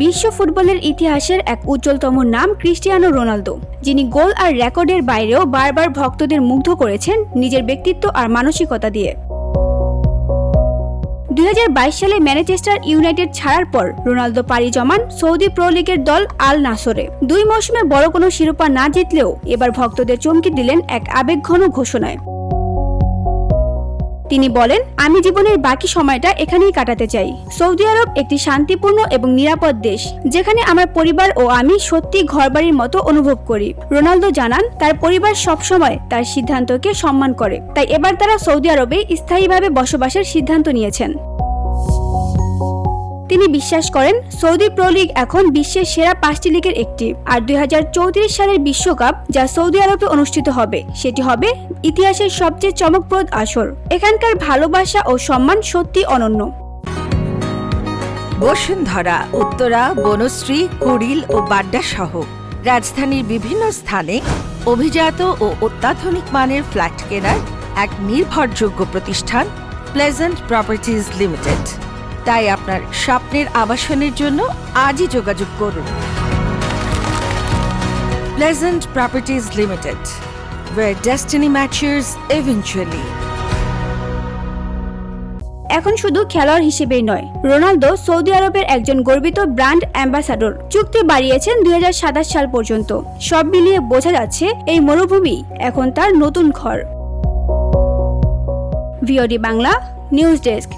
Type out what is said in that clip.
বিশ্ব ফুটবলের ইতিহাসের এক উজ্জ্বলতম নাম ক্রিস্টিয়ানো রোনালদো, যিনি গোল আর রেকর্ডের বাইরেও বারবার ভক্তদের মুগ্ধ করেছেন নিজের ব্যক্তিত্ব আর মানসিকতা দিয়ে। 2022 সালে ম্যানচেস্টার ইউনাইটেড ছাড়ার পর রোনালদো পাড়ি জমান সৌদি প্রো লিগের দল আল নাসরে। 2 মৌসুমে বড় কোনো শিরোপা না জিতলেও এবার ভক্তদের চমকে দিলেন এক আবেগঘন ঘোষণায়। তিনি বলেন, আমি জীবনের বাকি সময়টা এখানেই কাটাতে চাই। সৌদি আরব একটি শান্তিপূর্ণ এবং নিরাপদ দেশ, যেখানে আমার পরিবার ও আমি সত্যি ঘরবাড়ির মতো অনুভব করি। রোনালদো জানান, তার পরিবার সবসময় তার সিদ্ধান্তকে সম্মান করে, তাই এবার তারা সৌদি আরবে স্থায়ীভাবে বসবাসের সিদ্ধান্ত নিয়েছেন। তিনি বিশ্বাস করেন, সৌদি প্রো লিগ এখন বিশ্বের সেরা 5টি লিগের একটি, আর 2034 সালের বিশ্বকাপ যা সৌদি আরবে অনুষ্ঠিত হবে সেটি হবে ইতিহাসের সবচেয়ে চমকপ্রদ আসর। এখানকার ভালোবাসা ও সম্মান সত্যি অনন্য। বসুন্ধরা, উত্তরা, বনশ্রী, কুড়িল ও বাড্ডা সহ রাজধানীর বিভিন্ন স্থানে অভিজাত ও অত্যাধুনিক মানের ফ্ল্যাট কেনার এক নির্ভরযোগ্য প্রতিষ্ঠান প্লেজেন্ট প্রপার্টিজ লিমিটেড। তাই আপনার স্বপ্নের আবাসনের জন্য আজই যোগাযোগ করুন। Pleasant properties limited, where destiny matches eventually। এখন শুধু খেলোয়াড় হিসেবেই নয়, রোনালদো সৌদি আরবের একজন গর্বিত ব্র্যান্ড অ্যাম্বাসাডর। চুক্তি বাড়িয়েছেন 2027 সাল পর্যন্ত। সব মিলিয়ে বোঝা যাচ্ছে এই মরুভূমি এখন তার নতুন ঘর। VOD Bangla news desk.